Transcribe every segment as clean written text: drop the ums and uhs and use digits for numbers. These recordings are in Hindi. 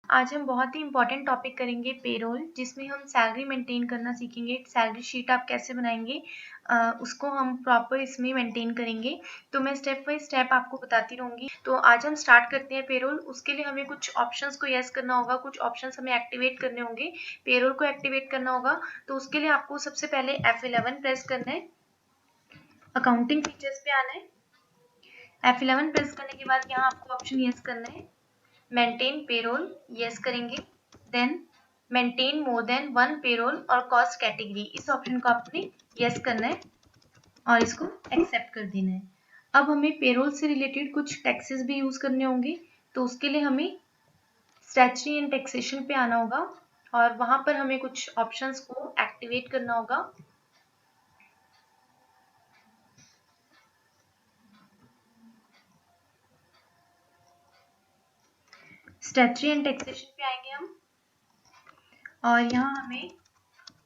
आज हम बहुत ही इम्पोर्टेंट टॉपिक करेंगे पेरोल, जिसमें हम सैलरी मेंटेन करना सीखेंगे। सैलरी शीट आप कैसे बनाएंगे उसको हम प्रॉपर इसमें मेंटेन करेंगे। तो मैं स्टेप बाय स्टेप आपको बताती रहूंगी। तो आज हम स्टार्ट करते हैं पेरोल। उसके लिए हमें कुछ ऑप्शंस को यस करना होगा, कुछ ऑप्शंस हमें एक्टिवेट करने होंगे। पेरोल को एक्टिवेट करना होगा तो उसके लिए आपको सबसे पहले F11 प्रेस करना है, अकाउंटिंग फीचर्स पे आना है। F11 प्रेस करने के बाद यहाँ आपको ऑप्शन यस करना है, मेंटेन पेरोल, यस करेंगे। Then maintain more than one payroll और कॉस्ट कैटेगरी, इस ऑप्शन को आपने यस करना है और इसको एक्सेप्ट कर देना है। अब हमें पेरोल से रिलेटेड कुछ टैक्सेस भी यूज करने होंगे, तो उसके लिए हमें स्टैट्यूटरी एंड टैक्सेशन पे आना होगा और वहां पर हमें कुछ ऑप्शंस को एक्टिवेट करना होगा। स्टैट्यूटरी एंड टैक्सेशन पे आएंगे हम और यहाँ हमें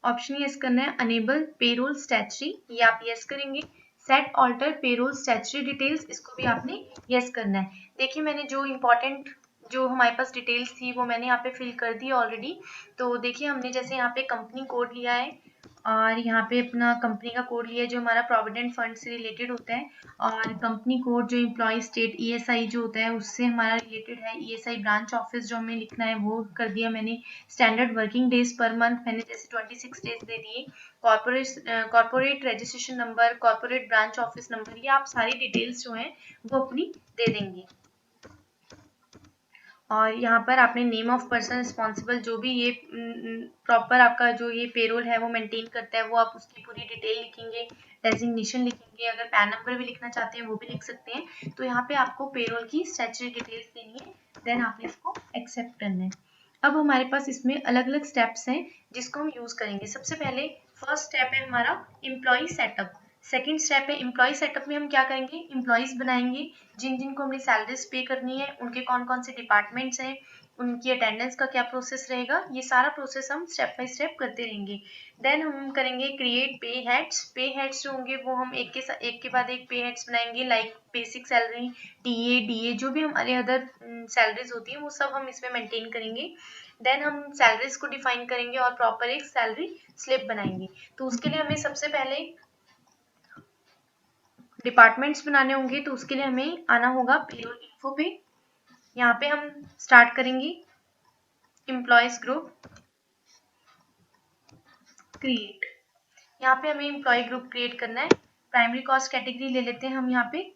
ऑप्शन यस करना है, अनेबल पेरोल स्टैट्यूटरी, ये आप यस करेंगे। Set alter payroll statutory details, इसको भी आपने यस करना है। देखिए मैंने जो इम्पोर्टेंट जो हमारे पास डिटेल्स थी वो मैंने यहाँ पे फिल कर दी ऑलरेडी। तो देखिए हमने जैसे यहाँ पे कंपनी कोड लिया है और यहाँ पे अपना कंपनी का कोड लिया है जो हमारा प्रोविडेंट फंड से रिलेटेड होता है, और कंपनी कोड जो एम्प्लॉय स्टेट ESI जो होता है उससे हमारा रिलेटेड है। ESI ब्रांच ऑफिस जो हमें लिखना है वो कर दिया मैंने। Standard working days per month मैंने जैसे 26 डेज दे दिए। Corporate registration number, corporate branch office number, ये आप सारी डिटेल्स जो हैं वो अपनी दे देंगे। और यहाँ पर आपने नेम ऑफ पर्सन रिस्पॉन्सिबल, जो भी ये प्रॉपर आपका जो ये पेरोल है वो मेंटेन करता है, वो आप उसकी पूरी डिटेल लिखेंगे, डेजिग्नेशन लिखेंगे। अगर पैन नंबर भी लिखना चाहते हैं वो भी लिख सकते हैं। तो यहाँ पे आपको पेरोल की स्टैट्यूटरी डिटेल्स देनी है, देन आपने इसको एक्सेप्ट करना है। अब हमारे पास इसमें अलग अलग स्टेप्स हैं जिसको हम यूज करेंगे। सबसे पहले फर्स्ट स्टेप है हमारा एम्प्लॉय सेटअप। सेकेंड स्टेप है एम्प्लॉय सेटअप में हम क्या करेंगे, एम्प्लॉयज बनाएंगे जिन जिनको हमने सैलरीज पे करनी है, उनके कौन कौन से डिपार्टमेंट्स हैं, उनकी अटेंडेंस का क्या प्रोसेस रहेगा, ये सारा प्रोसेस हम स्टेप बाय स्टेप करते रहेंगे। देन हम करेंगे क्रिएट पे हेड्स। पे हेड्स जो होंगे वो हम एक के बाद एक पे हेड्स बनाएंगे, like basic salary, TA, DA, जो भी हमारे अदर सैलरीज होती है वो सब हम इसमें मेंटेन करेंगे। देन हम सैलरीज को डिफाइन करेंगे और प्रॉपर एक सैलरी स्लिप बनाएंगे। तो उसके लिए हमें सबसे पहले डिपार्टमेंट्स बनाने होंगे, तो उसके लिए हमें आना होगा पेरोल इन्फो पे। यहाँ पे हम स्टार्ट करेंगे एम्प्लॉयज ग्रुप क्रिएट। यहाँ पे हमें एम्प्लॉय ग्रुप क्रिएट करना है। प्राइमरी कॉस्ट कैटेगरी ले लेते हैं हम यहाँ पे,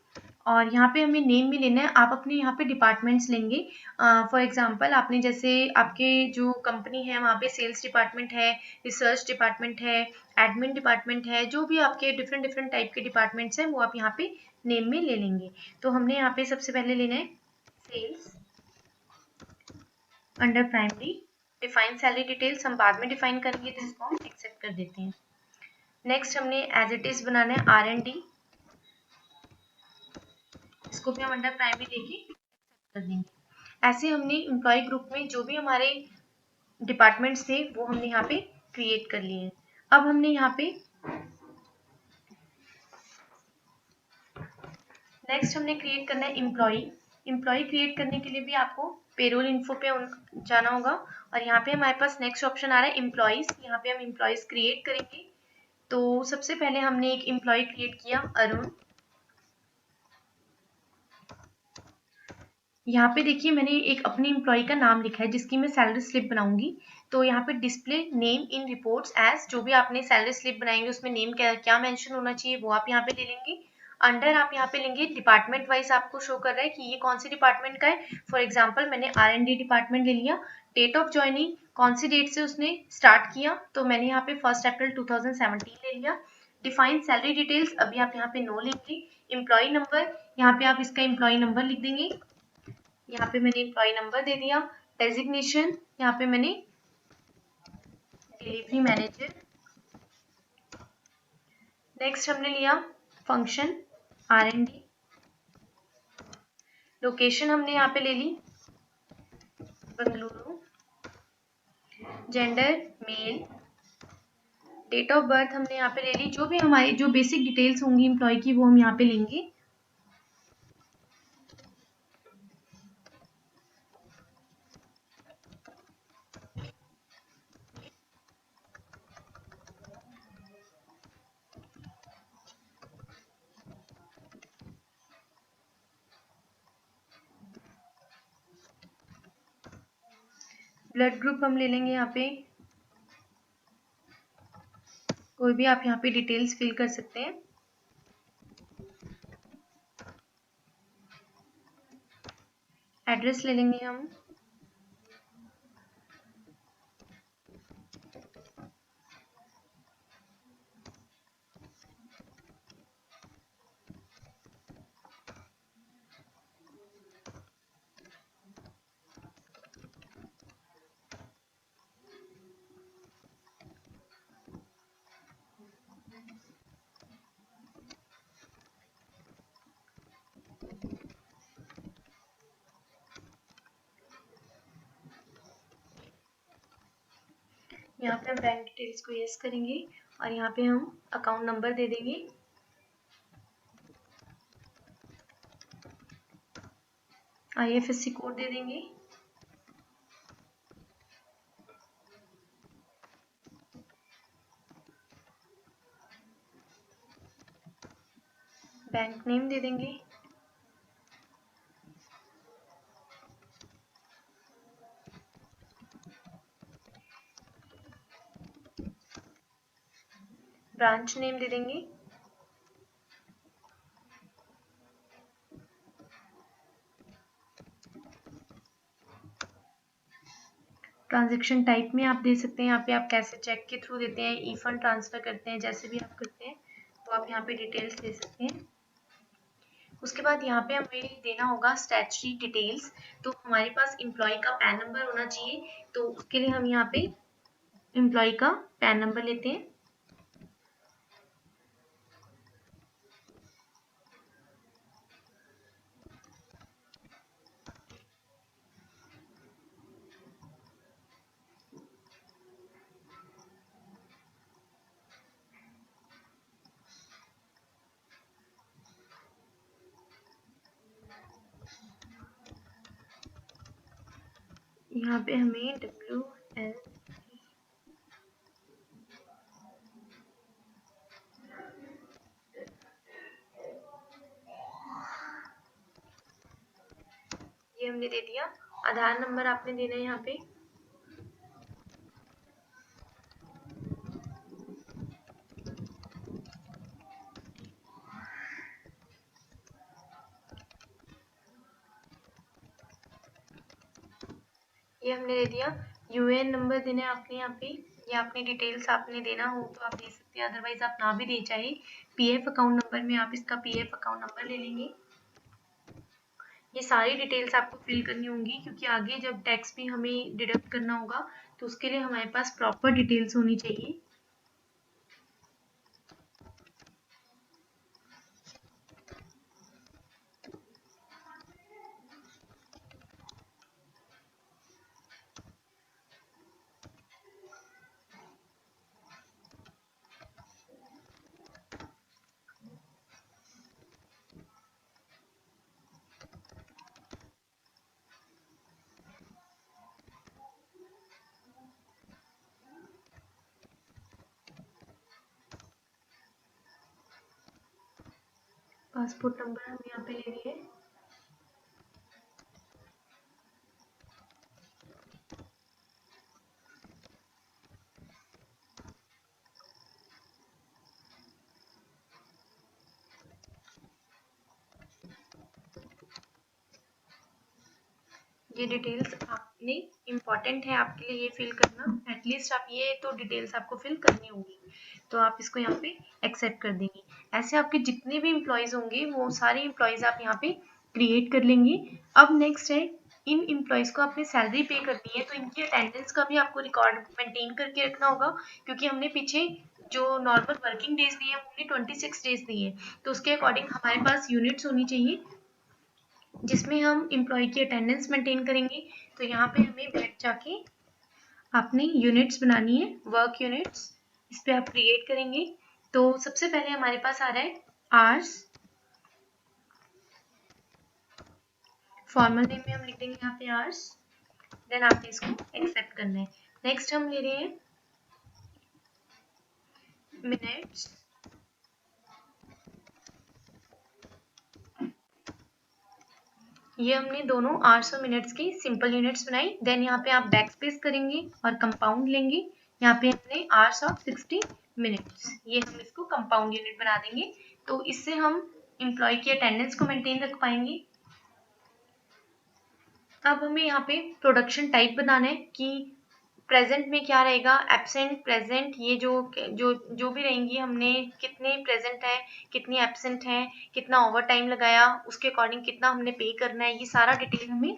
और यहाँ पे हमें नेम भी लेना है। आप अपने यहाँ पे डिपार्टमेंट्स लेंगे। फॉर एग्जांपल आपने जैसे आपके जो कंपनी है वहाँ पे सेल्स डिपार्टमेंट है, रिसर्च डिपार्टमेंट है, एडमिन डिपार्टमेंट है, जो भी आपके डिफरेंट डिफरेंट टाइप के डिपार्टमेंट्स हैं वो आप यहाँ पे नेम में ले लेंगे। तो हमने यहाँ पे सबसे पहले लेना है sales, under primary define salary details, हम बाद में डिफाइन करेंगे तो इसको हम एक्सेप्ट कर देते हैं। नेक्स्ट हमने एज इट इज बनाना है R&D, इसको भी हम अंडर प्राइमरी लेके एक्सेप्ट कर देंगे। ऐसे हमने एम्प्लॉय ग्रुप में जो भी हमारे डिपार्टमेंट्स थे वो हमने यहाँ पे क्रिएट कर लिए हैं। अब हमने यहाँ पे नेक्स्ट हमने क्रिएट करना है एम्प्लॉय। एम्प्लॉय क्रिएट करने के लिए भी आपको पेरोल इन्फो पे जाना होगा और यहाँ पे हमारे पास नेक्स्ट ऑप्शन आ रहा है एम्प्लॉयज। यहाँ पे हम एम्प्लॉयज क्रिएट करेंगे। तो सबसे पहले हमने एक एम्प्लॉय क्रिएट किया अरुण। यहाँ पे देखिए मैंने एक अपने एम्प्लॉय का नाम लिखा है जिसकी मैं सैलरी स्लिप बनाऊंगी। तो यहाँ पे display name in reports as, जो भी आपने सैलरी स्लिप बनाएंगे उसमें नेम क्या मेंशन होना चाहिए वो आप यहाँ पे ले लेंगे। अंडर आप यहाँ पे लेंगे डिपार्टमेंट वाइज, आपको शो कर रहा है कि ये कौन सी डिपार्टमेंट का है। फॉर एग्जाम्पल मैंने R&D डिपार्टमेंट ले लिया। डेट ऑफ ज्वाइनिंग, कौन सी डेट से उसने स्टार्ट किया, तो मैंने यहाँ पे 1 अप्रैल 2017 ले लिया। डिफाइन सैलरी डिटेल्स, अभी आप यहाँ पे नो लेंगे। एम्प्लॉय नंबर, यहाँ पे आप इसका एम्प्लॉय नंबर लिख देंगे। यहाँ पे मैंने एम्प्लॉय नंबर दे दिया। डेजिग्नेशन, यहाँ पे मैंने डिलीवरी मैनेजर। नेक्स्ट हमने लिया फंक्शन R&D। लोकेशन हमने यहाँ पे ले ली Bengaluru. Gender male. Date of birth हमने यहाँ पे ले ली। जो भी हमारी जो बेसिक डिटेल्स होंगी एम्प्लॉय की वो हम यहाँ पे लेंगे। ब्लड ग्रुप हम ले लेंगे यहाँ पे, कोई भी आप यहाँ पे डिटेल्स फिल कर सकते हैं। एड्रेस ले लेंगे हम, यहाँ पे हम बैंक डिटेल्स को यस करेंगे और यहाँ पे हम अकाउंट नंबर दे देंगे। IFSC कोड दे देंगे। बैंक नेम दे देंगे। ब्रांच नेम दे देंगे। ट्रांजैक्शन टाइप में आप दे सकते हैं, यहाँ पे आप कैसे चेक के थ्रू देते हैं, ई फंड ट्रांसफर करते हैं, जैसे भी आप करते हैं तो आप यहाँ पे डिटेल्स दे सकते हैं। उसके बाद यहाँ पे हमें देना होगा स्टैट्यूटरी डिटेल्स। तो हमारे पास एम्प्लॉय का पैन नंबर होना चाहिए, तो उसके लिए हम यहाँ पे एम्प्लॉय का पैन नंबर लेते हैं। यहाँ पे हमें WL ये हमने दे दिया। आधार नंबर आपने देना है यहाँ पे। ये हमने दे दिया। UN नंबर देना है आपने यहाँ पे, ये आपने डिटेल्स आपने देना हो तो आप दे सकते हैं, अदरवाइज आप ना भी दे चाहे। PF अकाउंट नंबर में आप इसका PF अकाउंट नंबर ले लेंगे। ये सारी डिटेल्स आपको फिल करनी होंगी क्योंकि आगे जब टैक्स भी हमें डिडक्ट करना होगा तो उसके लिए हमारे पास प्रॉपर डिटेल्स होनी चाहिए। पासपोर्ट नंबर हम यहाँ पे ले लिए। ये डिटेल्स आपने इम्पॉर्टेंट है आपके लिए ये फिल करना, एटलीस्ट आप ये तो डिटेल्स आपको फिल करनी होगी, तो आप इसको यहाँ पे एक्सेप्ट कर देंगे। ऐसे आपके जितने भी एम्प्लॉयज होंगे वो सारे एम्प्लॉयज आप यहाँ पे क्रिएट कर लेंगे। अब नेक्स्ट है, इन एम्प्लॉयज को आपने सैलरी पे करनी है, तो इनकी अटेंडेंस का भी आपको रिकॉर्ड मेंटेन करके रखना होगा, क्योंकि हमने पीछे जो नॉर्मल वर्किंग डेज दिए हैं हमने 26 डेज दिए हैं, तो उसके अकॉर्डिंग हमारे पास यूनिट्स होनी चाहिए जिसमें हम एम्प्लॉय की अटेंडेंस मेंटेन करेंगे। तो यहाँ पे हमें बैठ जाके आपने यूनिट्स बनानी है, वर्क यूनिट्स, इस पे आप क्रिएट करेंगे। तो सबसे पहले हमारे पास आ रहा है आवर्स, फॉर्मल नेम में हम लिख देंगे यहाँ पे आवर्स, देन आपने इसको एक्सेप्ट करना है। नेक्स्ट हम ले रहे हैं मिनट्स, ये हमने दोनों आवर्स और मिनट्स की सिंपल यूनिट्स बनाई। देन यहाँ पे आप बैक स्पेस करेंगे और कंपाउंड लेंगे। यहाँ पे हमने आवर्स ऑफ 60 मिनट्स, ये हम इसको कंपाउंड यूनिट बना देंगे। तो इससे हम एम्प्लॉय की अटेंडेंस को मेंटेन रख पाएंगे। अब हमें यहाँ पे प्रोडक्शन टाइप बनाना है कि प्रेजेंट में क्या रहेगा, एब्सेंट, प्रेजेंट, ये जो भी रहेंगी, हमने कितने प्रेजेंट है, कितनी एब्सेंट है, कितना ओवर टाइम लगाया, उसके अकॉर्डिंग कितना हमने पे करना है, ये सारा डिटेल हमें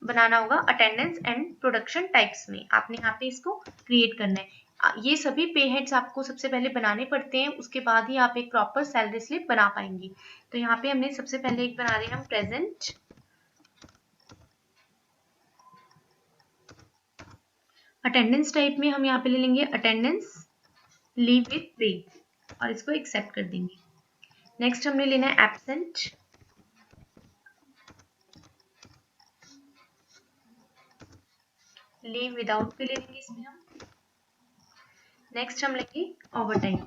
बनाना होगा अटेंडेंस एंड प्रोडक्शन टाइप्स में। आपने यहाँ पे इसको क्रिएट करना है। ये सभी पे हेड्स आपको सबसे पहले बनाने पड़ते हैं, उसके बाद ही आप एक प्रॉपर सैलरी स्लिप बना पाएंगे। तो यहाँ पे हमने सबसे पहले एक बना रहे हैं हम प्रेजेंट। अटेंडेंस टाइप में हम यहाँ पे ले लेंगे अटेंडेंस लीव विथ पे और इसको एक्सेप्ट कर देंगे। नेक्स्ट हमने लेना है एब्सेंट, लीव विदाउट पे ले लेंगे इसमें हम। नेक्स्ट हम लेंगे ओवर टाइम,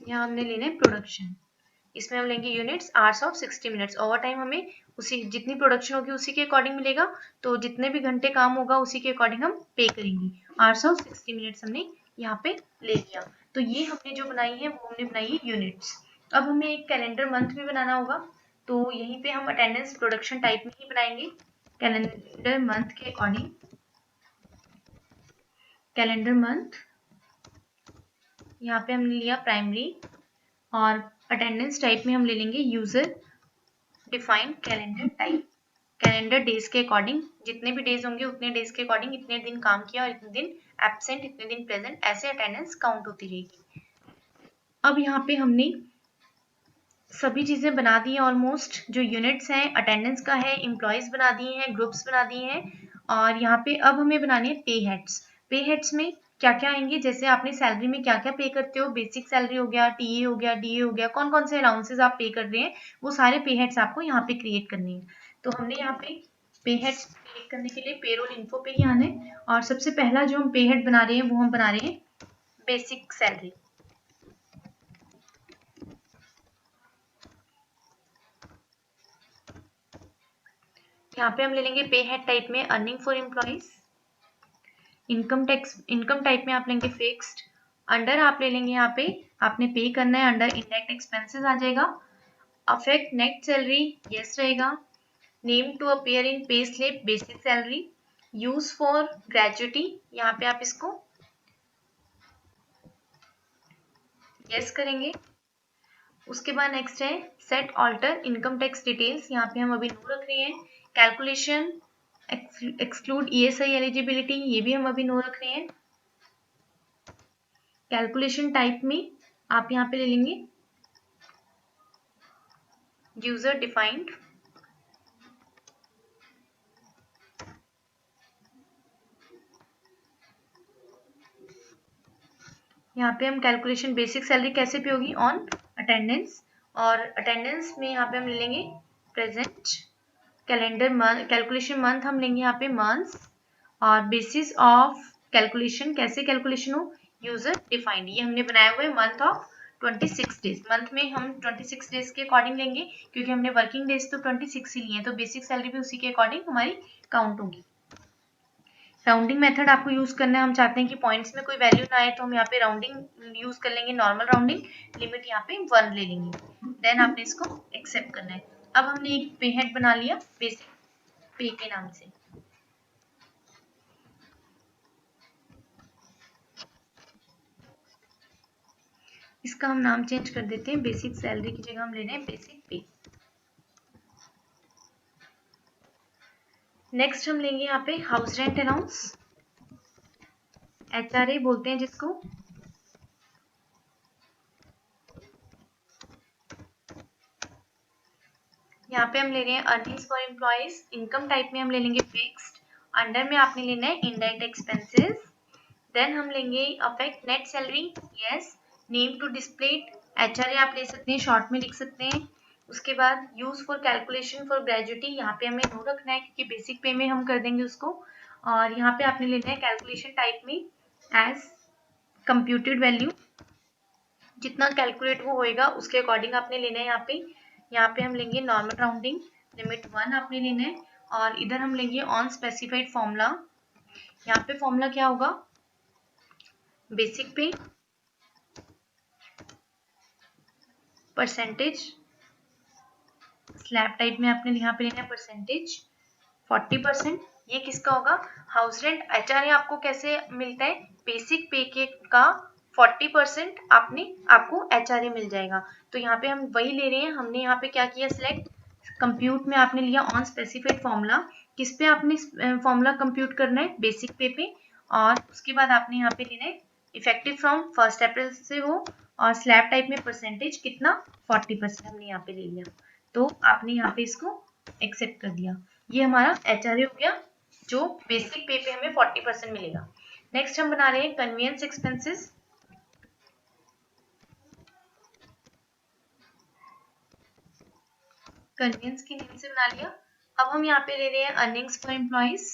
यहाँ हमने लेना है प्रोडक्शन, इसमें हम लेंगे units hours of 60 minutes. Over time हमें उसी जितनी प्रोडक्शन होगी उसी के अकॉर्डिंग मिलेगा, तो जितने भी घंटे काम होगा उसी के अकॉर्डिंग हम पे करेंगे। आवर्स ऑफ 60 मिनट्स हमने यहाँ पे ले लिया। तो ये हमने जो बनाई है वो हमने बनाई है यूनिट्स। अब हमें एक कैलेंडर मंथ भी बनाना होगा, तो यहीं पे हम अटेंडेंस प्रोडक्शन टाइप में ही बनाएंगे। कैलेंडर मंथ के अकॉर्डिंग, कैलेंडर मंथ यहाँ पे हमने लिया प्राइमरी, और अटेंडेंस टाइप में हम ले लेंगे user defined calendar type. Calendar days के अकॉर्डिंग, जितने भी डेज होंगे उतने डेज के अकॉर्डिंग इतने दिन काम किया और इतने दिन एब्सेंट, इतने दिन प्रेजेंट, ऐसे अटेंडेंस काउंट होती रहेगी। अब यहाँ पे हमने सभी चीजें बना दी हैं ऑलमोस्ट। जो यूनिट्स हैं अटेंडेंस का है, एम्प्लॉयज बना दिए हैं, ग्रुप्स बना दिए हैं, और यहाँ पे अब हमें बनानी है पे हेड्स। पे हेड्स में क्या क्या आएंगे, जैसे आपने सैलरी में क्या क्या पे करते हो, बेसिक सैलरी हो गया, टीए हो गया, डीए हो गया, कौन कौन से अलाउंसेस आप पे कर रहे हैं, वो सारे पे हेड्स आपको यहाँ पे क्रिएट करने हैं। तो हमने यहाँ पे हेड्स क्रिएट करने के लिए पेरोल इन्फो पे ही आना है, और सबसे पहला जो हम पे हेड बना रहे हैं वो हम बना रहे हैं बेसिक सैलरी। यहाँ पे हम ले लेंगे पे हेड टाइप में earning for employees. Income type में आप लेंगे फिक्स्ड। अंडर आप ले लेंगे, यहाँ पे आपने पे करना है, अंडर इंडायरेक्ट एक्सपेंसेस आ जाएगा। अफेक्ट नेट सैलरी, यस रहेगा। Name to appear in pay slip, basic salary. Use for gratuity, यहाँ पे आप इसको यस करेंगे। उसके बाद नेक्स्ट है set alter income tax details, यहाँ पे हम अभी नो रख रहे हैं। कैलकुलेशन एक्सक्लूड ईएसआई एलिजिबिलिटी, ये भी हम अभी नो रख रहे हैं। कैलकुलेशन टाइप में आप यहाँ पे ले लेंगे यूजर डिफाइंड। यहाँ पे हम कैलकुलेशन बेसिक सैलरी कैसे पे होगी, ऑन अटेंडेंस, और अटेंडेंस में यहाँ पे हम ले लेंगे present. Calendar month, calculation month हम लेंगे यहाँ पे मंथ्स, और बेसिस ऑफ कैलकुलेशन, कैसे कैलकुलेशन हो, यूजर डिफाइंड। ये हमने बनाया हुआ है मंथ ऑफ 26 डेज। मंथ में हम 26 डेज के अकॉर्डिंग लेंगे, क्योंकि हमने वर्किंग डेज तो 26 ही लिए हैं, तो बेसिक सैलरी भी उसी के अकॉर्डिंग हमारी काउंट होगी। राउंडिंग मेथड आपको यूज करना है, हम चाहते हैं कि पॉइंट्स में कोई वैल्यू ना आए, तो हम यहाँ पे राउंडिंग यूज कर लेंगे, नॉर्मल राउंडिंग, लिमिट यहाँ पे 1 ले लेंगे। देन आपने इसको एक्सेप्ट करना है। अब हमने एक पे हेड बना लिया बेसिक पे के नाम से। इसका हम नाम चेंज कर देते हैं, बेसिक सैलरी की जगह हम ले रहे हैं बेसिक पे। नेक्स्ट हम लेंगे यहाँ पे हाउस रेंट अलाउंस, एचआरए बोलते हैं जिसको। यहाँ पे हम ले रहे हैं earnings for employees. Income type में हम ले लेंगे फिक्स्ड। अंडर में आपने लेना है इनडायरेक्ट एक्सपेंसेस। देन हम लेंगे affect net salary, yes. Name to display, HRA आप ले सकते हैं, शॉर्ट में लिख सकते हैं। उसके बाद use for calculation for gratuity, यहाँ पे हमें नो रखना है क्योंकि बेसिक पे में हम कर देंगे उसको। और यहाँ पे आपने लेना है कैलकुलेशन टाइप में एज कंप्यूटेड वैल्यू जितना कैलकुलेट वो होएगा उसके अकॉर्डिंग आपने लेना है। यहाँ पे हम लेंगे नॉर्मल राउंडिंग, लिमिट 1 आपने लेना है। और इधर हम लेंगे ऑन स्पेसिफाइड फॉर्मूला। यहाँ पे फॉर्मूला क्या होगा, बेसिक पे परसेंटेज, स्लैब टाइप में आपने यहाँ पे लेना है परसेंटेज 40%। ये किसका होगा, हाउस रेंट। एचआरए आपको कैसे मिलता है, बेसिक पे के का 40% आपको एचआरए मिल जाएगा। तो यहाँ पे हम वही ले रहे हैं। हमने यहाँ पे क्या किया, सिलेक्ट कंप्यूट में आपने लिया ऑन स्पेसिफाइड फॉर्मूला। किस पे आपने फॉर्मूला कंप्यूट करना है, बेसिक पे पे। और उसके बाद आपने यहाँ पे लेना है इफेक्टिव फ्रॉम 1 अप्रैल से हो, और स्लैब टाइप में परसेंटेज कितना 40% हमने यहाँ पे ले लिया। तो आपने यहाँ पे इसको एक्सेप्ट कर दिया। ये हमारा एचआरए हो गया जो बेसिक पे पे हमें 40% मिलेगा। नेक्स्ट हम बना रहे हैं कन्वीनियंस एक्सपेंसेस। कन्वीनियंस की नीड से बना लिया। अब हम यहाँ पे ले रहे हैं earnings for employees,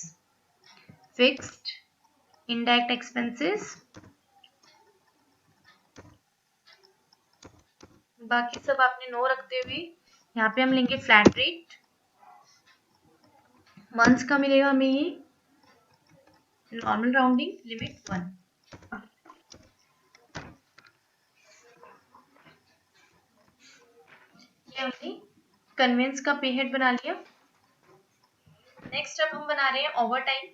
fixed, indirect expenses, बाकी सब आपने नो रखते हुए यहाँ पे हम लेंगे फ्लैट रेट। मंथ्स का मिलेगा हमें ये नॉर्मल राउंडिंग, लिमिट 1। ये हमने कन्वेंस का पे हेड बना लिया। नेक्स्ट अब हम बना रहे हैं over time.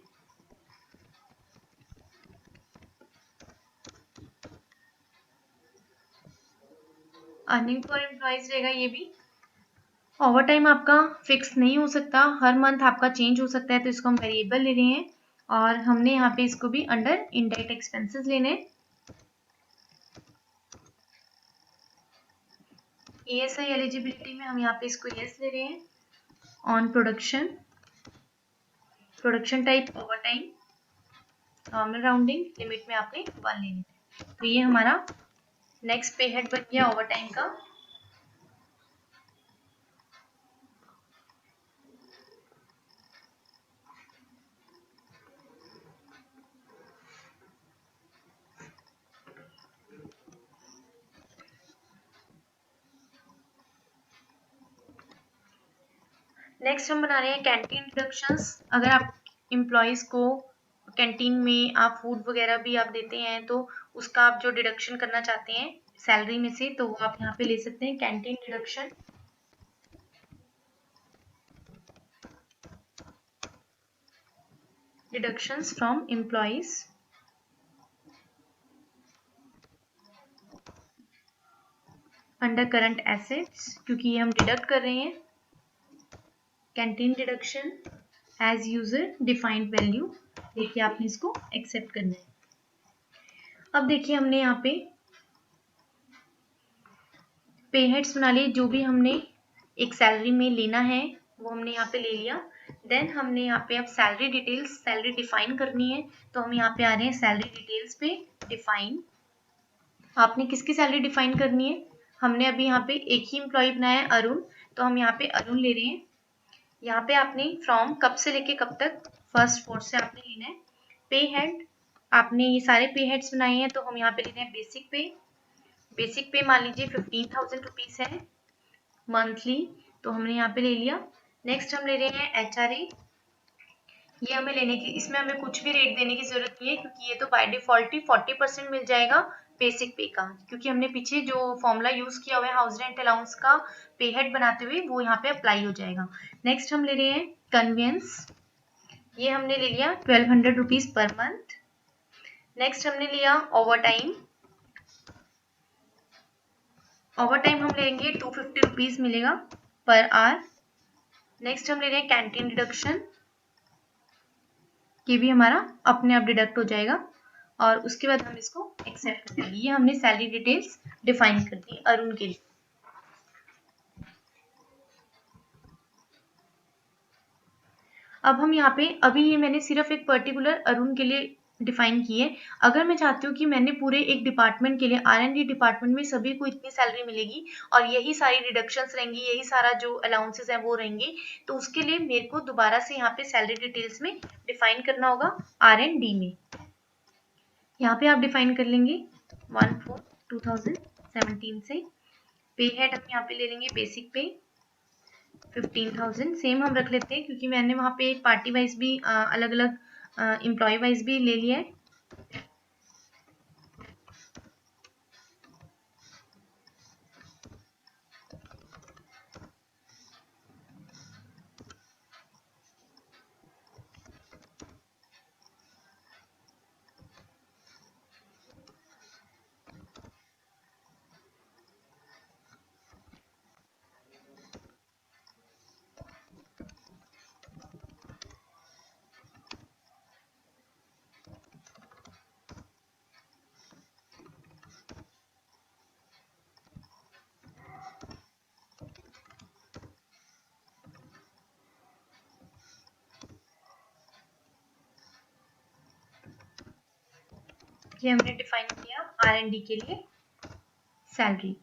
Earning for employees रहेगा ये भी। ओवर टाइम आपका फिक्स नहीं हो सकता, हर मंथ आपका चेंज हो सकता है, तो इसको हम वेरिएबल ले रहे हैं। और हमने यहाँ पे इसको भी अंडर इनडायरेक्ट एक्सपेंसेस लेने हैं। ESI एलिजिबिलिटी में हम यहाँ पे इसको यस ले रहे हैं। On production, production type over time, normal rounding, limit में आपने 1 लेनी है। तो ये हमारा नेक्स्ट पे हेड बन गया ओवर टाइम का। नेक्स्ट हम बना रहे हैं कैंटीन डिडक्शंस। अगर आप एम्प्लॉयज को कैंटीन में आप फूड वगैरह भी आप देते हैं, तो उसका आप जो डिडक्शन करना चाहते हैं सैलरी में से, तो वो आप यहाँ पे ले सकते हैं canteen deduction. Deductions from employees under current assets, क्योंकि ये हम डिडक्ट कर रहे हैं। Canteen deduction as user defined value, देखिए आपने इसको एक्सेप्ट करना है। अब देखिए हमने यहाँ पे हेड्स बना लिए। जो भी हमने एक सैलरी में लेना है वो हमने यहाँ पे ले लिया। देन हमने यहाँ पे अब सैलरी डिटेल्स, सैलरी डिफाइन करनी है, तो हम यहाँ पे आ रहे हैं सैलरी डिटेल्स पे डिफाइन। आपने किसकी सैलरी डिफाइन करनी है, हमने अभी यहाँ पे एक ही एम्प्लॉय बनाया है अरुण, तो हम यहाँ पे अरुण ले रहे हैं। यहाँ पे आपने फ्रॉम कब से लेके कब तक, 1 4 से आपने लेना है। पे हेड, आपने ये सारे पे हेड्स बनाए हैं, तो हम यहाँ पे ले रहे हैं बेसिक पे। बेसिक पे मान लीजिए 15,000 रुपीज है मंथली, तो हमने यहाँ पे ले लिया। नेक्स्ट हम ले रहे हैं एचआरए। ये हमें लेने की, इसमें हमें कुछ भी रेट देने की जरूरत नहीं है, क्योंकि ये तो बाय डिफॉल्ट ही 40% मिल जाएगा बेसिक पे का, क्योंकि हमने पीछे जो फॉर्मूला यूज किया हुआ है हाउस रेंट अलाउंस का पे हेड बनाते हुए, वो यहाँ पे अप्लाई हो जाएगा। नेक्स्ट हम ले रहे हैं कन्वेंस। ये हमने ले लिया 1200 रुपीज पर मंथ। नेक्स्ट हमने लिया ओवर टाइम। ओवर टाइम हम लेंगे 250 रुपीज मिलेगा पर आवर। नेक्स्ट हम ले रहे हैं कैंटीन डिडक्शन, ये भी हमारा अपने आप डिडक्ट हो जाएगा। और उसके बाद हम इसको एक्सेप्ट कर देंगे। ये हमने सैलरी डिटेल्स डिफाइन कर दी अरुण के लिए। अब हम यहाँ पे, अभी ये मैंने सिर्फ एक पर्टिकुलर अरुण के लिए डिफाइन की है। अगर मैं चाहती हूँ कि मैंने पूरे एक डिपार्टमेंट के लिए, R&D डिपार्टमेंट में सभी को इतनी सैलरी मिलेगी और यही सारी डिडक्शंस रहेंगी, यही सारा जो अलाउंसेस है वो रहेंगे, तो उसके लिए मेरे को दोबारा से यहाँ पे सैलरी डिटेल्स में डिफाइन करना होगा R&D में। यहाँ पे आप डिफाइन कर लेंगे 1/4/2017 से। पे हेड हम यहाँ पे ले लेंगे बेसिक पे 15,000 सेम हम रख लेते हैं, क्योंकि मैंने वहाँ पे पार्टी वाइज भी अलग अलग एम्प्लॉय वाइज भी ले लिया है। ये हमने डिफाइन किया R&D के लिए सैलरी।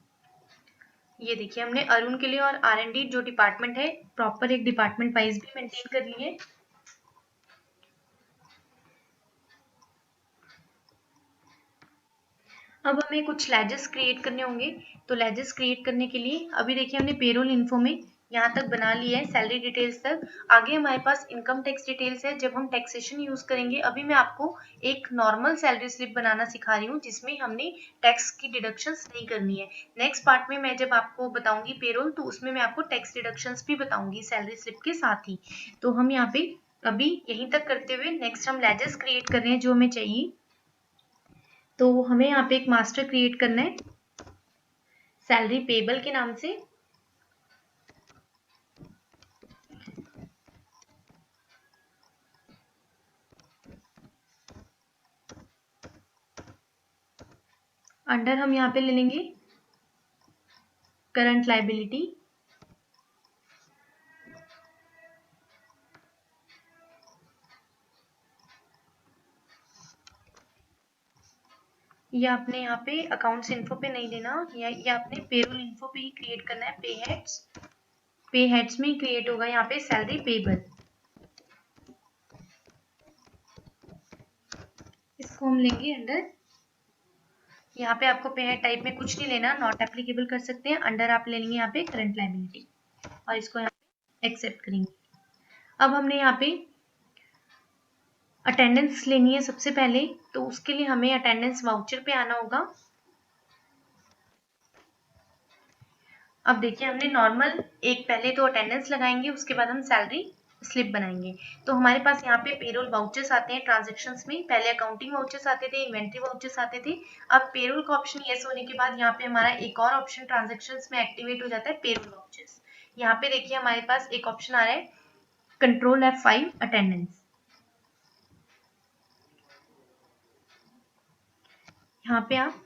ये देखिए हमने अरुण के लिए और R&D जो डिपार्टमेंट है प्रॉपर एक डिपार्टमेंट वाइज भी मेंटेन कर लिए। अब हमें कुछ लेजेस क्रिएट करने होंगे। तो लेजेस क्रिएट करने के लिए अभी देखिए हमने पेरोल इन्फो में यहाँ तक बना लिया है, सैलरी डिटेल्स तक। आगे हमारे पास इनकम टैक्स डिटेल्स है, जब हम टैक्सेशन यूज करेंगे। अभी मैं आपको एक नॉर्मल सैलरी स्लिप बनाना सिखा रही हूँ जिसमें हमने टैक्स की डिडक्शंस नहीं करनी है। नेक्स्ट पार्ट में मैं जब आपको बताऊंगी पेरोल, तो उसमें मैं आपको टैक्स डिडक्शंस भी बताऊंगी सैलरी स्लिप के साथ ही। तो हम यहाँ पे अभी यहीं तक करते हुए नेक्स्ट हम लेजेस क्रिएट कर रहे हैं जो हमें चाहिए। तो हमें यहाँ पे एक मास्टर क्रिएट करना है सैलरी पेबल के नाम से। अंडर हम यहाँ पे ले लेंगे करंट लाइबिलिटी, या आपने यहाँ पे अकाउंट्स इन्फो पे नहीं लेना, या ये आपने पेरोल इन्फो पे ही क्रिएट करना है। पे हेड्स में क्रिएट होगा यहाँ पे सैलरी पेबल। इसको हम लेंगे अंडर। यहाँ पे आपको पे हेड टाइप में कुछ नहीं लेना, नॉट एप्लीकेबल कर सकते हैं। अंडर आप ले लेंगे यहाँ पे करंट लाइबिलिटी और इसको यहाँ पे एक्सेप्ट करेंगे। अब हमने यहाँ पे अटेंडेंस लेनी है सबसे पहले, तो उसके लिए हमें अटेंडेंस वाउचर पे आना होगा। अब देखिए हमने नॉर्मल एक पहले तो अटेंडेंस लगाएंगे, उसके बाद हम सैलरी स्लिप बनाएंगे। तो हमारे पास यहाँ पे पेरोल वाउचर्स आते हैं ट्रांजेक्शन्स में। पहले अकाउंटिंग वाउचर्स आते थे, इन्वेंट्री वाउचर्स आते थे। अब पेरोल का ऑप्शन यस होने के बाद यहाँ पे हमारा एक और ऑप्शन ट्रांजेक्शन्स में एक्टिवेट हो जाता है, पेरोल वाउचर्स। यहाँ पे देखिए हमारे पास एक ऑप्शन आ रहा है कंट्रोल F5 अटेंडेंस। यहाँ पे आप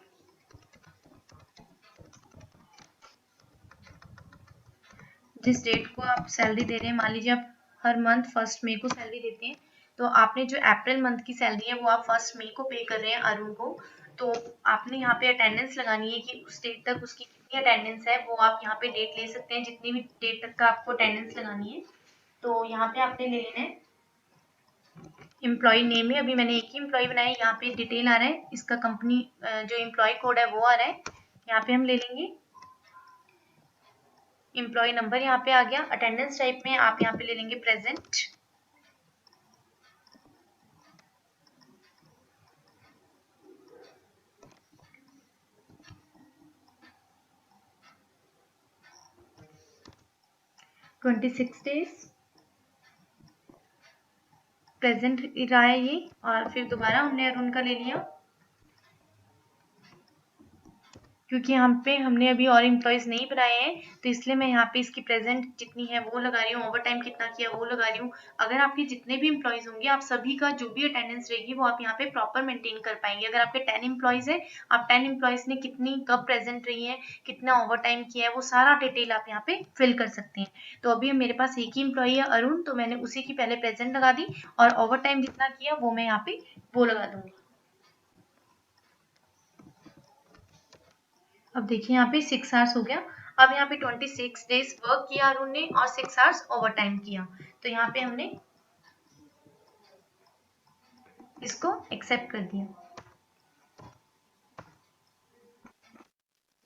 जिस डेट को आप सैलरी दे रहे हैं, मान लीजिए आप हर मंथ 1 मई को सैलरी देते हैं, तो आपने जो अप्रैल मंथ की सैलरी है वो आप 1 मई को पे कर रहे हैं अरुण को। तो आपने यहाँ पे अटेंडेंस लगानी है कि उस डेट तक उसकी कितनी अटेंडेंस है, वो आप यहाँ पे डेट ले सकते हैं, जितनी भी डेट तक का आपको अटेंडेंस लगानी है। तो यहाँ पे आपने ले लेना है एम्प्लॉय नेम है। अभी मैंने एक ही एम्प्लॉय बनाया है, यहाँ पे डिटेल आ रहा है, इसका कंपनी जो एम्प्लॉय कोड है वो आ रहा है। यहाँ पे हम ले लेंगे एम्प्लॉय नंबर, यहाँ पे आ गया। अटेंडेंस टाइप में आप यहाँ पे ले लेंगे प्रेजेंट। ट्वेंटी 26 डेज प्रेजेंट रहा है ये, और फिर दोबारा हमने अरुण का ले लिया, क्योंकि यहाँ पे हमने अभी और एम्प्लॉयज नहीं बनाए हैं, तो इसलिए मैं यहाँ पे इसकी प्रेजेंट जितनी है वो लगा रही हूँ, ओवर टाइम कितना किया वो लगा रही हूँ। अगर आपके जितने भी एम्प्लॉयज होंगे, आप सभी का जो भी अटेंडेंस रहेगी वो आप यहाँ पे प्रॉपर मेंटेन कर पाएंगे। अगर आपके 10 एम्प्लॉयज है, आप 10 एम्प्लॉयज ने कितनी कब प्रेजेंट रही है, कितना ओवर टाइम किया है, वो सारा डिटेल आप यहाँ पे फिल कर सकते हैं। तो अभी मेरे पास एक ही एम्प्लॉय है अरुण, तो मैंने उसी की पहले प्रेजेंट लगा दी, और ओवर टाइम जितना किया वो मैं यहाँ पे वो लगा दूंगी। अब देखिए यहाँ पे 6 आवर्स हो गया। अब यहाँ पे 26 डेज वर्क किया अरुण ने और 6 आवर्स ओवर टाइम किया, तो यहाँ पे हमने इसको एक्सेप्ट कर दिया।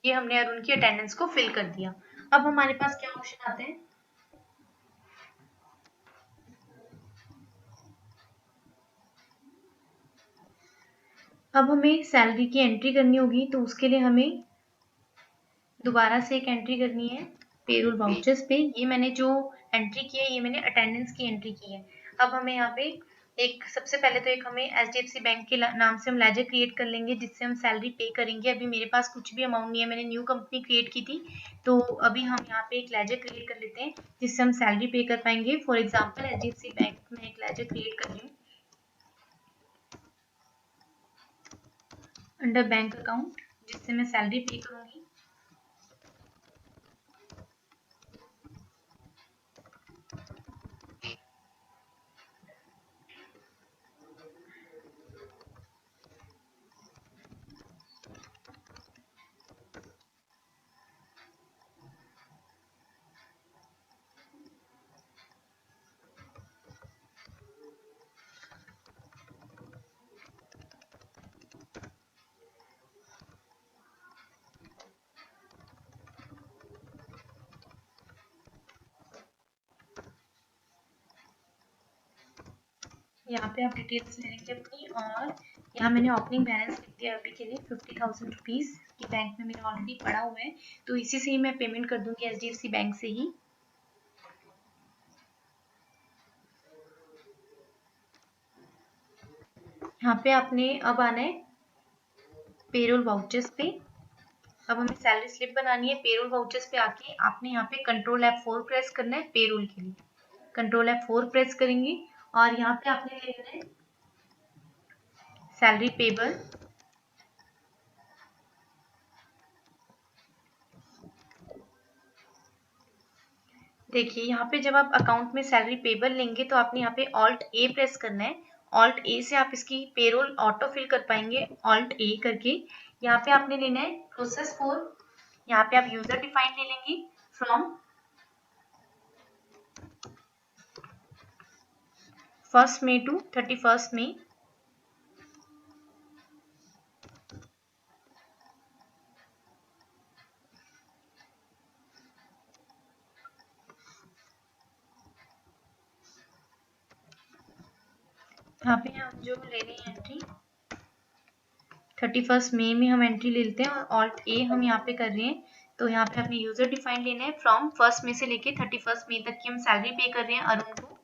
ये हमने अरुण की अटेंडेंस को फिल कर दिया। अब हमारे पास क्या ऑप्शन आते हैं, अब हमें सैलरी की एंट्री करनी होगी, तो उसके लिए हमें दोबारा से एक एंट्री करनी है पेरोल वाउचर्स पे। ये मैंने जो एंट्री की है ये मैंने अटेंडेंस की एंट्री की है। अब हमें यहाँ पे एक सबसे पहले तो एक हमें HDFC बैंक के नाम से हम लेजर क्रिएट कर लेंगे जिससे हम सैलरी पे करेंगे। अभी मेरे पास कुछ भी अमाउंट नहीं है, मैंने न्यू कंपनी क्रिएट की थी, तो अभी हम यहाँ पे एक लेजर क्रिएट कर लेते हैं जिससे हम सैलरी पे कर पाएंगे। फॉर एग्जाम्पल HDFC बैंक में एक लेजर क्रिएट कर रही हूँ अंडर बैंक अकाउंट, जिससे मैं सैलरी पे करूंगी। यहाँ पे आप डिटेल्स ले लेंगे अपनी, और यहाँ मैंने ओपनिंग बैलेंस लिख दिया अभी के लिए 50,000 रुपीज़ की बैंक में मेरा ऑलरेडी पड़ा हुआ है, तो इसी से ही मैं पेमेंट कर दूंगी HDFC बैंक से ही। यहाँ पे आपने अब आना है पेरोल वाउचर्स पे। अब हमें सैलरी स्लिप बनानी है। पेरोल वाउचर्स पे आके आपने यहाँ पे कंट्रोल F4 प्रेस करना है पेरोल के लिए। कंट्रोल F4 प्रेस करेंगे और यहाँ पे आपने ले लेना है सैलरी पेबल। देखिए यहाँ पे जब आप अकाउंट में सैलरी पेबल लेंगे तो आपने यहाँ पे Alt A प्रेस करना है। Alt A से आप इसकी पेरोल ऑटो फिल कर पाएंगे Alt A करके। यहाँ पे आपने लेना है प्रोसेस फॉर, यहाँ पे आप यूजर डिफाइंड ले लेंगे from 1st May to 31st May। यहाँ पे हम जो ले रहे हैं एंट्री 31st मई में हम एंट्री ले लेते हैं और Alt A हम यहाँ पे कर रहे हैं। तो यहाँ पे अपने यूजर डिफाइन लेना है फ्रॉम 1st मई से लेके 31st मई तक की हम सैलरी पे कर रहे हैं अरुण को।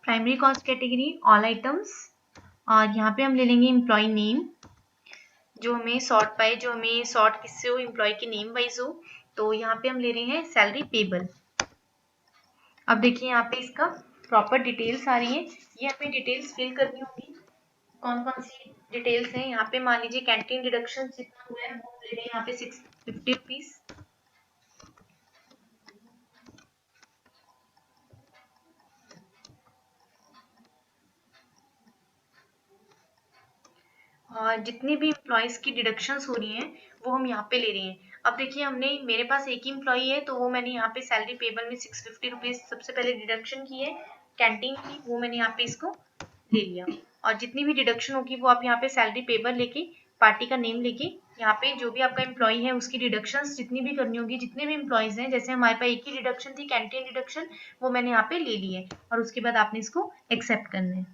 Primary cost category all items, और यहाँ पे हम ले लेंगे एम्प्लॉय नेम जो हमें सॉर्ट पाए, जो हमें सॉर्ट किससे हो, एम्प्लॉय के नेम वाइज हो। तो यहाँ पे हम ले रहे हैं सैलरी पेबल। अब देखिए यहाँ पे इसका प्रॉपर डिटेल्स आ रही है, ये हमें डिटेल्स फिल करनी होगी। कौन कौन सी डिटेल्स हैं, यहाँ पे मान लीजिए कैंटीन डिडक्शन जितना हुआ है वो ले रहे हैं यहाँ पे 650 रुपीज। और जितनी भी एम्प्लॉयज की डिडक्शंस हो रही हैं वो हम यहाँ पे ले रहे हैं। अब देखिए हमने, मेरे पास एक ही एम्प्लॉई है तो वो मैंने यहाँ पे सैलरी पेबल में 650 रुपीज सबसे पहले डिडक्शन की है कैंटीन की, वो मैंने यहाँ पे इसको ले लिया। और जितनी भी डिडक्शन होगी वो आप यहाँ पे सैलरी पेबल लेके पार्टी का नेम लेके यहाँ पे जो भी आपका एम्प्लॉई है उसकी डिडक्शंस जितनी भी करनी होगी, जितने भी एम्प्लॉयज हैं, जैसे हमारे पास एक ही डिडक्शन थी कैंटीन डिडक्शन, वो मैंने यहाँ पे ले ली है और उसके बाद आपने इसको एक्सेप्ट करना है।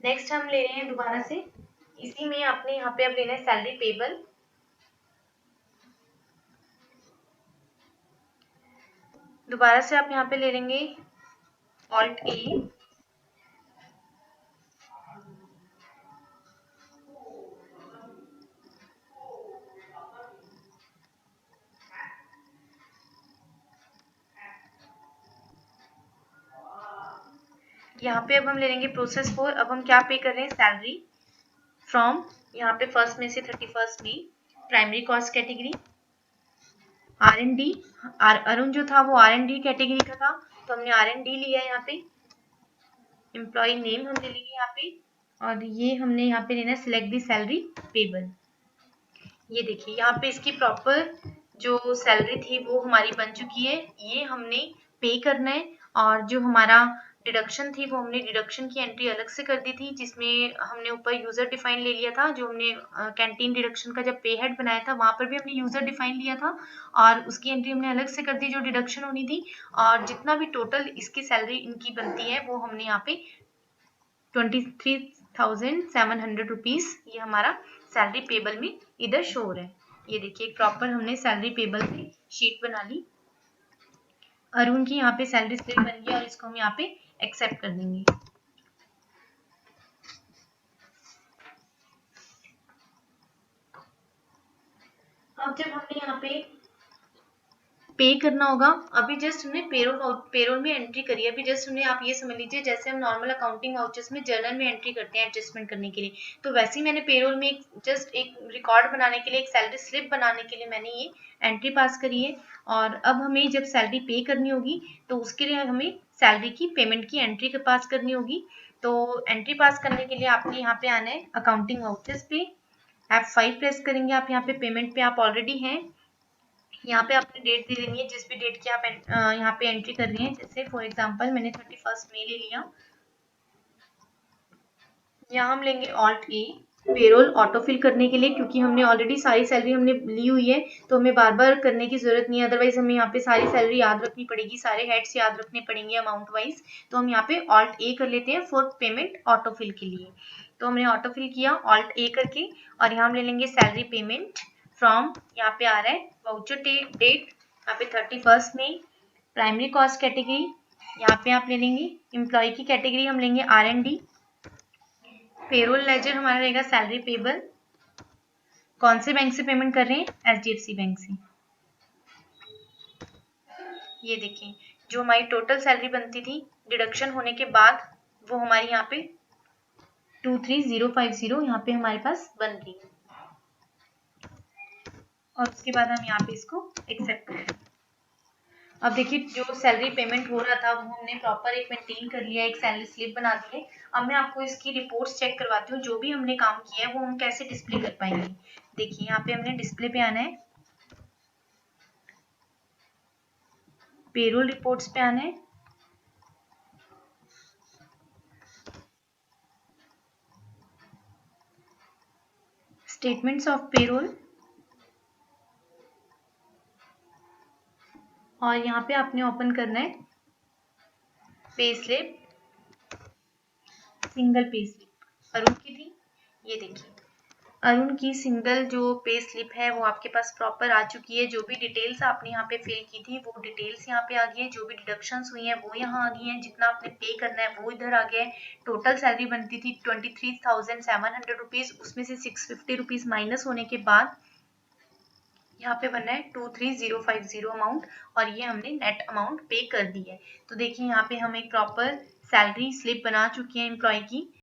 नेक्स्ट हम ले रहे हैं दोबारा से, इसी में आपने यहाँ पे अब लेना है सैलरी पेबल। दोबारा से आप यहाँ पे ले लेंगे Alt A, यहाँ पे अब हम ले लेंगे प्रोसेस फॉर। अब हम क्या पे कर रहे हैं, सैलरी फ्रॉम यहाँ पे 1st मई से 31st मई। Primary cost category R&D, Arun जो था वो R&D कैटेगरी का था तो हमने R&D लिया है यहाँ पे। एम्प्लॉय नेम हम ले लेंगे यहाँ पे, और ये हमने यहाँ पे लेना है सिलेक्ट दी सैलरी पेबल। ये देखिए यहाँ पे इसकी प्रॉपर जो सैलरी थी वो हमारी बन चुकी है, ये हमने पे करना है। और जो हमारा डिडक्शन थी वो हमने डिडक्शन की एंट्री अलग से कर दी थी, जिसमें हमने ऊपर यूजर डिफाइन ले लिया था। जो हमने कैंटीन डिडक्शन का जब पे हेड बनाया था वहां पर भी हमने यूजर डिफाइन लिया था और उसकी एंट्री हमने अलग से कर दी जो डिडक्शन होनी थी। और जितना भी टोटल इसकी सैलरी इनकी बनती है वो हमने यहाँ पे 23,700 रुपीज ये हमारा सैलरी पेबल में इधर शो हो रहा है। ये देखिए प्रॉपर हमने सैलरी पेबल की शीट बना ली। अरुण की यहाँ पे सैलरी स्लिप बन गई और इसको हम यहाँ पे एक्सेप्ट कर देंगे। अब जब हमने यहाँ पे करना होगा, अभी जस्ट हमने पेरोल में एंट्री करी है। अभी जस्ट हमने, आप ये समझ लीजिए जैसे हम नॉर्मल अकाउंटिंग वाउचर्स में जर्नल में एंट्री करते हैं एडजस्टमेंट करने के लिए, तो वैसे ही मैंने पेरोल में जस्ट एक रिकॉर्ड बनाने के लिए, एक सैलरी स्लिप बनाने के लिए मैंने ये एंट्री पास करी है। और अब हमें जब सैलरी पे करनी होगी तो उसके लिए हमें सैलरी की पेमेंट की एंट्री पास करनी होगी। तो एंट्री पास करने के लिए आपके यहाँ पे आना है अकाउंटिंग वाउचर्स पे, F5 प्रेस करेंगे। आप यहाँ पे पेमेंट पे आप ऑलरेडी हैं, यहाँ पे आपने डेट दे देनी है जिस भी डेट की आप यहाँ पे एंट्री कर रही हैं। जैसे फॉर एग्जांपल मैंने 31 मई ले लिया। यहाँ हम लेंगे ऑल्ट ए पेरोल ऑटो फिल करने के लिए, क्योंकि हमने ऑलरेडी सारी सैलरी हमने ली हुई है तो हमें बार बार करने की जरूरत नहीं है। अदरवाइज हमें यहाँ पे सारी सैलरी याद रखनी पड़ेगी, सारे हेड्स याद रखने पड़ेंगे अमाउंट वाइज। तो हम यहाँ पे ऑल्ट ए कर लेते हैं फॉर पेमेंट ऑटो फिल के लिए। तो हमने ऑटो फिल किया ऑल्ट ए करके और यहाँ हम ले लेंगे सैलरी पेमेंट फ्रॉम, यहाँ पे आ रहा है वाउचर डेट, यहाँ पे 31 मई। प्राइमरी कॉस्ट कैटेगरी यहाँ पे आप ले लेंगे, एम्प्लॉय की कैटेगरी हम लेंगे R&D। पेरोल लेजर हमारा रहेगा सैलरी पेबल। कौन से बैंक से पेमेंट कर रहे हैं? HDFC बैंक से। ये देखिए जो हमारी टोटल सैलरी बनती थी डिडक्शन होने के बाद वो हमारी यहाँ पे 23,050 यहाँ पे हमारे पास बन रही है। और उसके बाद हम यहाँ पे इसको एक्सेप्ट करें। अब देखिए जो सैलरी पेमेंट हो रहा था वो हमने प्रॉपर एक मेंटेन कर लिया, एक सैलरी स्लिप बना दी है। अब मैं आपको इसकी रिपोर्ट्स चेक करवाती हूँ, जो भी हमने काम किया है वो हम कैसे डिस्प्ले कर पाएंगे। देखिए यहाँ पे हमने डिस्प्ले पे आना है, पेरोल रिपोर्ट्स पे आना है, स्टेटमेंट्स ऑफ पेरोल, और यहाँ पे आपने ओपन करना है pay slip, single pay slip Arun की थी। ये देखिए अरुण की सिंगल जो पे स्लिप है वो आपके पास प्रॉपर आ चुकी है। जो भी डिटेल्स आपने यहाँ पे फिल की थी वो डिटेल्स यहाँ पे आ गई है, जो भी डिडक्शंस हुई हैं वो यहाँ आ गई हैं, जितना आपने पे करना है वो इधर आ गया है। टोटल सैलरी बनती थी 23,700 रुपीज, उसमें से 650 रुपीज माइनस होने के बाद यहाँ पे बनना है 23,050 अमाउंट, और ये हमने नेट अमाउंट पे कर दी है। तो देखिए यहाँ पे हम एक प्रॉपर सैलरी स्लिप बना चुके हैं एम्प्लॉय की।